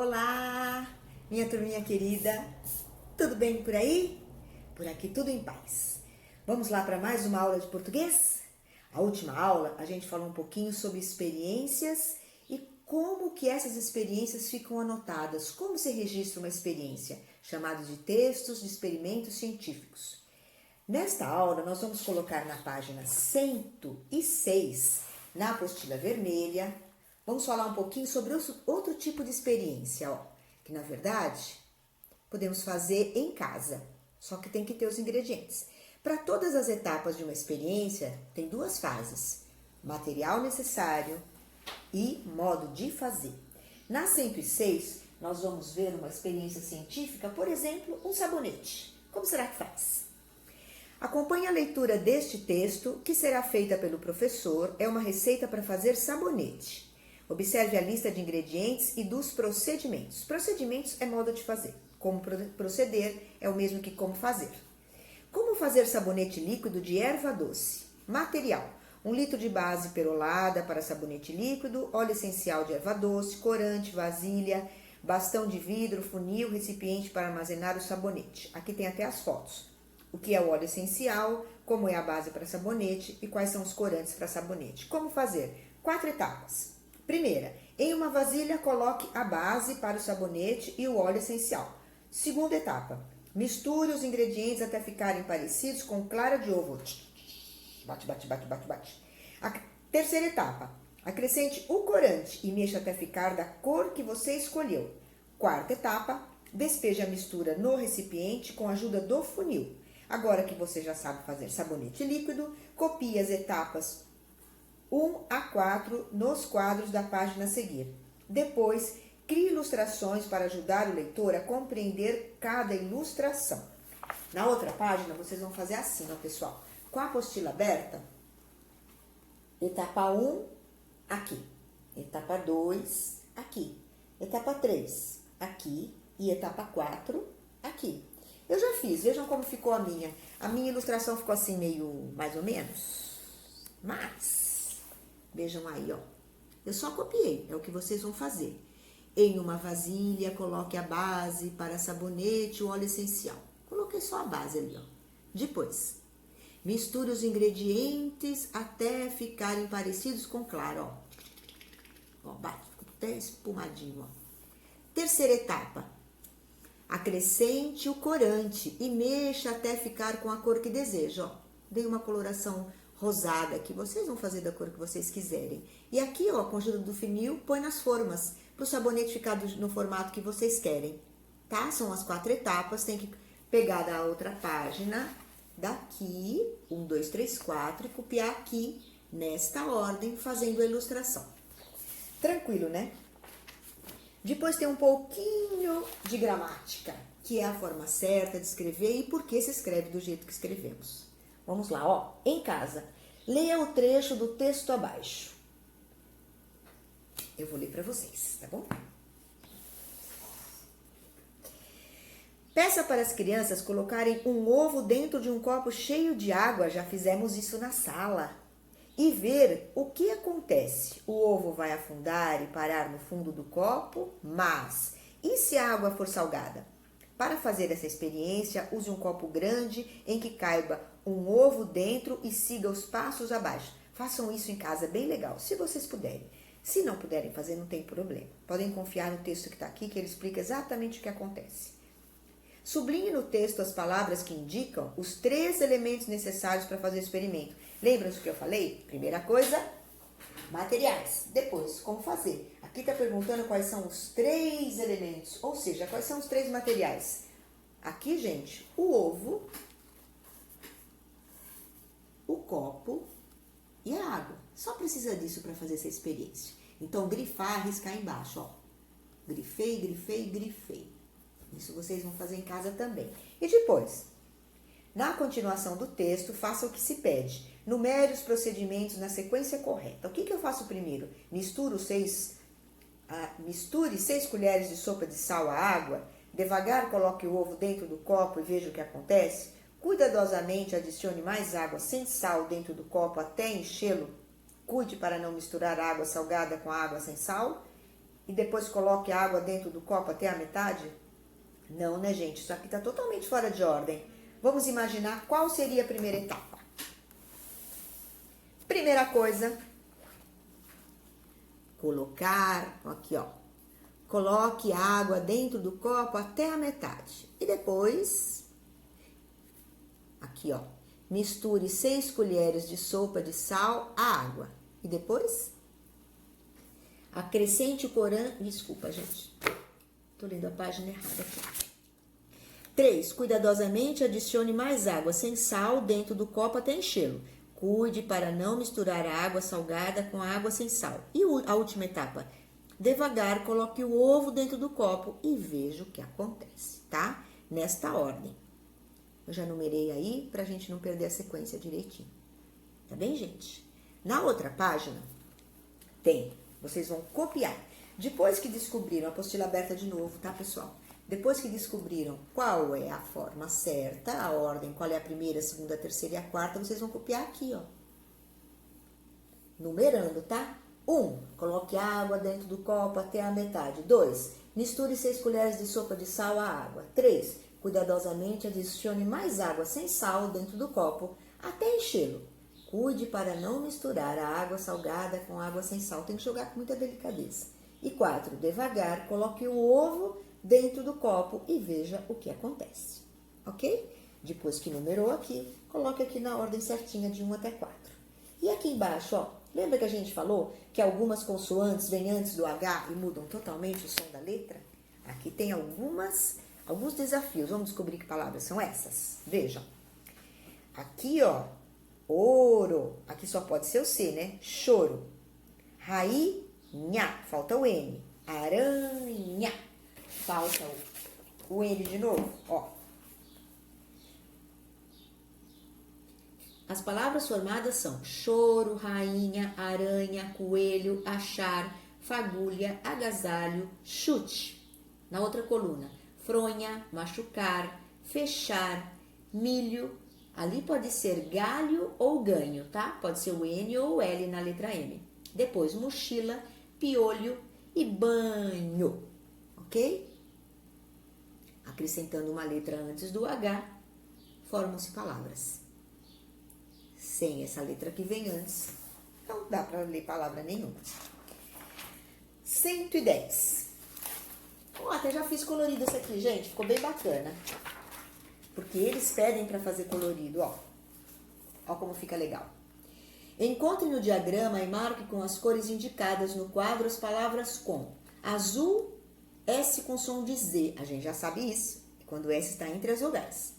Olá, minha turminha querida, tudo bem por aí? Por aqui tudo em paz. Vamos lá para mais uma aula de português? A última aula a gente falou um pouquinho sobre experiências e como que essas experiências ficam anotadas, como se registra uma experiência, chamado de textos de experimentos científicos. Nesta aula nós vamos colocar na página 106, na apostila vermelha, vamos falar um pouquinho sobre outro tipo de experiência, que na verdade podemos fazer em casa, só que tem que ter os ingredientes. Para todas as etapas de uma experiência, tem duas fases: material necessário e modo de fazer. Na 106, nós vamos ver uma experiência científica, por exemplo, um sabonete. Como será que faz? Acompanhe a leitura deste texto, que será feita pelo professor. É uma receita para fazer sabonete. Observe a lista de ingredientes e dos procedimentos. Procedimentos é modo de fazer. Como proceder é o mesmo que como fazer. Como fazer sabonete líquido de erva doce? Material: 1 litro de base perolada para sabonete líquido, óleo essencial de erva doce, corante, vasilha, bastão de vidro, funil, recipiente para armazenar o sabonete. Aqui tem até as fotos. O que é o óleo essencial, como é a base para sabonete e quais são os corantes para sabonete. Como fazer? 4 etapas. Primeira, em uma vasilha coloque a base para o sabonete e o óleo essencial. Segunda etapa, misture os ingredientes até ficarem parecidos com clara de ovo. Bate, bate, bate, bate, bate. A terceira etapa, acrescente o corante e mexa até ficar da cor que você escolheu. Quarta etapa, despeje a mistura no recipiente com a ajuda do funil. Agora que você já sabe fazer sabonete líquido, copie as etapas 1 a 4 nos quadros da página a seguir. Depois, crie ilustrações para ajudar o leitor a compreender cada ilustração. Na outra página, vocês vão fazer assim, ó, pessoal. Com a apostila aberta, etapa 1, aqui. Etapa 2, aqui. Etapa 3, aqui. E etapa 4, aqui. Eu já fiz, vejam como ficou a minha. A minha ilustração ficou assim, meio mais ou menos. Mas, vejam aí, ó. Eu só copiei, é o que vocês vão fazer. Em uma vasilha, coloque a base para sabonete, o óleo essencial. Coloquei só a base ali, ó. Depois, misture os ingredientes até ficarem parecidos com claro, ó. Ó, bate, até espumadinho, ó. Terceira etapa. Acrescente o corante e mexa até ficar com a cor que deseja, ó. Dei uma coloração rosada aqui, vocês vão fazer da cor que vocês quiserem. E aqui, ó, com a ajuda do funil, põe nas formas, para o sabonete ficar no formato que vocês querem, tá? São as 4 etapas, tem que pegar da outra página, daqui, 1, 2, 3, 4, e copiar aqui, nesta ordem, fazendo a ilustração. Tranquilo, né? Depois tem um pouquinho de gramática, que é a forma certa de escrever e por que se escreve do jeito que escrevemos. Vamos lá, ó. Em casa, leia o trecho do texto abaixo. Eu vou ler para vocês, tá bom? Peça para as crianças colocarem um ovo dentro de um copo cheio de água, já fizemos isso na sala, e ver o que acontece. O ovo vai afundar e parar no fundo do copo, mas e se a água for salgada? Para fazer essa experiência, use um copo grande em que caiba um ovo dentro e siga os passos abaixo. Façam isso em casa, bem legal, se vocês puderem. Se não puderem fazer, não tem problema. Podem confiar no texto que está aqui, que ele explica exatamente o que acontece. Sublinhe no texto as palavras que indicam os 3 elementos necessários para fazer o experimento. Lembram do que eu falei? Primeira coisa, materiais. Depois, como fazer. Aqui está perguntando quais são os 3 elementos, ou seja, quais são os 3 materiais. Aqui, gente, o ovo, o copo e a água. Só precisa disso para fazer essa experiência. Então, grifar, riscar embaixo, ó. Grifei, grifei, grifei. Isso vocês vão fazer em casa também. E depois, na continuação do texto, faça o que se pede. Numere os procedimentos na sequência correta. O que eu faço primeiro? Misture 6 colheres de sopa de sal à água. Devagar coloque o ovo dentro do copo e veja o que acontece. Cuidadosamente adicione mais água sem sal dentro do copo até enchê-lo. Cuide para não misturar água salgada com água sem sal. e depois coloque a água dentro do copo até a metade? Não, né, gente? Isso aqui está totalmente fora de ordem. Vamos imaginar qual seria a primeira etapa. Primeira coisa, colocar, aqui ó, coloque a água dentro do copo até a metade. E depois, aqui ó, misture 6 colheres de sopa de sal à água. E depois, acrescente o corante, desculpa gente, tô lendo a página errada aqui. 3. Cuidadosamente adicione mais água sem sal dentro do copo até enchê-lo. Cuide para não misturar a água salgada com a água sem sal. E a última etapa, devagar coloque o ovo dentro do copo e veja o que acontece, tá? Nesta ordem. Eu já numerei aí pra gente não perder a sequência direitinho. Tá bem, gente? Na outra página tem, vocês vão copiar. Depois que descobriram, a apostila aberta de novo, tá, pessoal? Depois que descobriram qual é a forma certa, a ordem, qual é a primeira, a segunda, a terceira e a quarta, vocês vão copiar aqui, ó. Numerando, tá? 1. Coloque água dentro do copo até a metade. 2. Misture 6 colheres de sopa de sal à água. 3. Cuidadosamente adicione mais água sem sal dentro do copo até enchê-lo. Cuide para não misturar a água salgada com a água sem sal. Tem que jogar com muita delicadeza. E 4. Devagar, coloque o ovo dentro do copo e veja o que acontece, ok? Depois que numerou aqui, coloque aqui na ordem certinha de 1 até 4. E aqui embaixo, ó, lembra que a gente falou que algumas consoantes vêm antes do H e mudam totalmente o som da letra? Aqui tem alguns desafios, vamos descobrir que palavras são essas. Vejam, aqui ó, ouro, aqui só pode ser o C, né? Choro, rainha, falta o N, aranha. Falta o N de novo, ó. As palavras formadas são choro, rainha, aranha, coelho, achar, fagulha, agasalho, chute. Na outra coluna, fronha, machucar, fechar, milho. Ali pode ser galho ou ganho, tá? Pode ser o N ou o L na letra M. Depois, mochila, piolho e banho, ok? Acrescentando uma letra antes do H, formam-se palavras. Sem essa letra que vem antes, não dá para ler palavra nenhuma. 110. Até já fiz colorido isso aqui, gente. Ficou bem bacana. Porque eles pedem para fazer colorido, ó. Ó como fica legal. Encontre no diagrama e marque com as cores indicadas no quadro as palavras com azul, S com som de Z, a gente já sabe isso, quando o S está entre as vogais.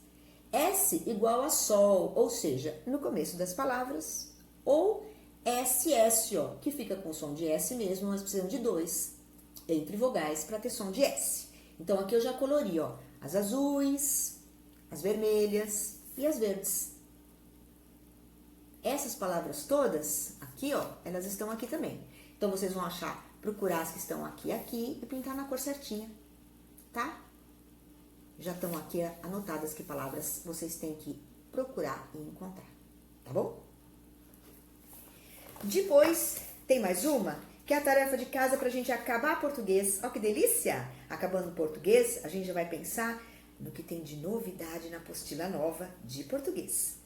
S igual a sol, ou seja, no começo das palavras, ou SS, ó, que fica com som de S mesmo, mas precisam de 2 entre vogais para ter som de S. Então, aqui eu já colori, ó, as azuis, as vermelhas e as verdes. Essas palavras todas, aqui, ó, elas estão aqui também. Então, vocês vão procurar as que estão aqui e pintar na cor certinha, tá? Já estão aqui anotadas que palavras vocês têm que procurar e encontrar, tá bom? Depois, tem mais uma, que é a tarefa de casa pra gente acabar português. Ó que delícia! Acabando português, a gente já vai pensar no que tem de novidade na apostila nova de português.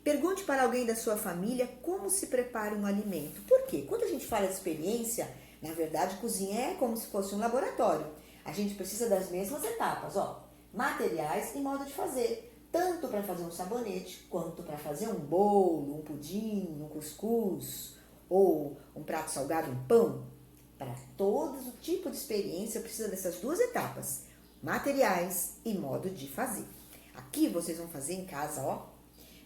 Pergunte para alguém da sua família como se prepara um alimento. Por quê? Quando a gente fala de experiência, na verdade, cozinha é como se fosse um laboratório. A gente precisa das mesmas etapas, ó. Materiais e modo de fazer. Tanto para fazer um sabonete, quanto para fazer um bolo, um pudim, um cuscuz, ou um prato salgado, um pão. Para todo o tipo de experiência, precisa dessas duas etapas. Materiais e modo de fazer. Aqui vocês vão fazer em casa, ó.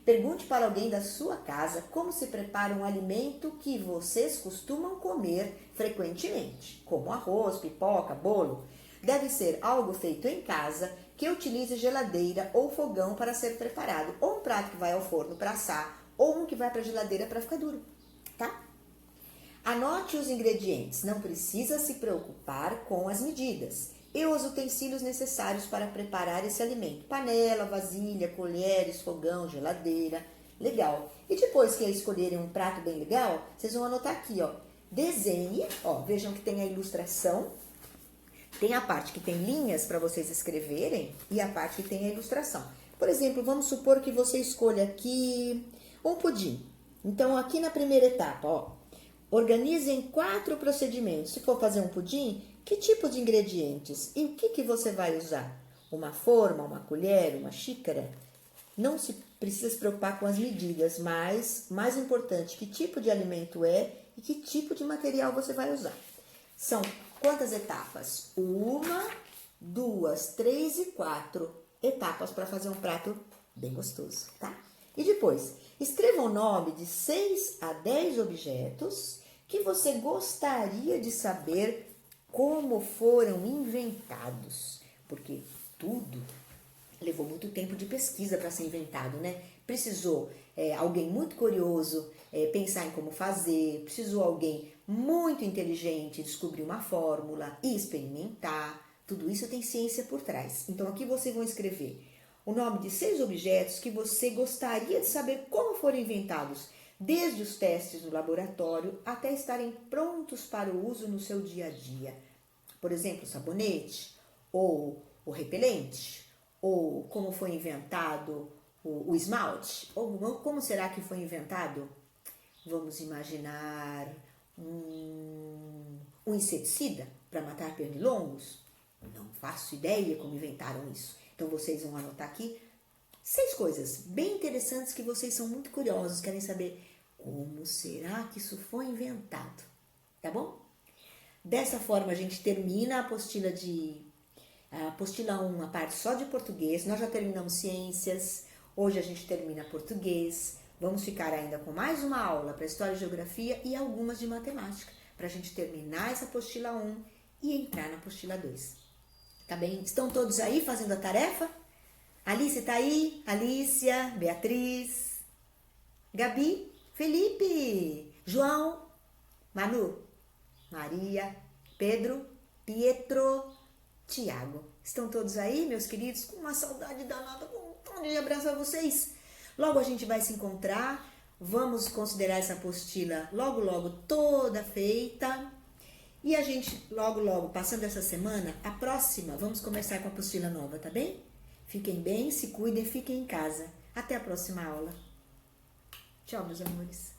Pergunte para alguém da sua casa como se prepara um alimento que vocês costumam comer frequentemente, como arroz, pipoca, bolo. Deve ser algo feito em casa, que utilize geladeira ou fogão para ser preparado, ou um prato que vai ao forno para assar, ou um que vai para a geladeira para ficar duro, tá? Anote os ingredientes, não precisa se preocupar com as medidas. E os utensílios necessários para preparar esse alimento. Panela, vasilha, colheres, fogão, geladeira. Legal. E depois que escolherem um prato bem legal, vocês vão anotar aqui, ó. desenhe, ó, vejam que tem a ilustração, tem a parte que tem linhas para vocês escreverem e a parte que tem a ilustração. Por exemplo, vamos supor que você escolha aqui um pudim. Então, aqui na primeira etapa, ó, organize em 4 procedimentos. Se for fazer um pudim, que tipo de ingredientes e o que você vai usar? Uma forma, uma colher, uma xícara? Não se precisa se preocupar com as medidas, mas mais importante, que tipo de alimento é e que tipo de material você vai usar. São quantas etapas? 1, 2, 3 e 4 etapas para fazer um prato bem gostoso, tá? E depois, escreva o nome de 6 a 10 objetos que você gostaria de saber como foram inventados, porque tudo levou muito tempo de pesquisa para ser inventado, né? Precisou alguém muito curioso pensar em como fazer, precisou alguém muito inteligente descobrir uma fórmula e experimentar. Tudo isso tem ciência por trás. Então aqui vocês vão escrever o nome de 6 objetos que você gostaria de saber como foram inventados, desde os testes no laboratório até estarem prontos para o uso no seu dia a dia. Por exemplo, o sabonete, ou o repelente, ou como foi inventado o esmalte, ou como será que foi inventado? Vamos imaginar um inseticida para matar pernilongos? Não faço ideia como inventaram isso. Então vocês vão anotar aqui 6 coisas bem interessantes que vocês são muito curiosos, querem saber como será que isso foi inventado, tá bom? Dessa forma a gente termina a apostila 1, a parte só de português. Nós já terminamos ciências, hoje a gente termina português. Vamos ficar ainda com mais uma aula para História e Geografia e algumas de Matemática, para a gente terminar essa apostila 1 e entrar na apostila 2. Tá bem? Estão todos aí fazendo a tarefa? Alice tá aí? Alícia, Beatriz, Gabi, Felipe, João, Manu, Maria, Pedro, Pietro, Tiago. Estão todos aí, meus queridos? Com uma saudade danada, com vontade de abraçar vocês. Logo a gente vai se encontrar. Vamos considerar essa apostila logo, logo toda feita. E a gente, logo, logo, passando essa semana, a próxima, vamos começar com a apostila nova, tá bem? Fiquem bem, se cuidem, fiquem em casa. Até a próxima aula. Tchau, meus amores.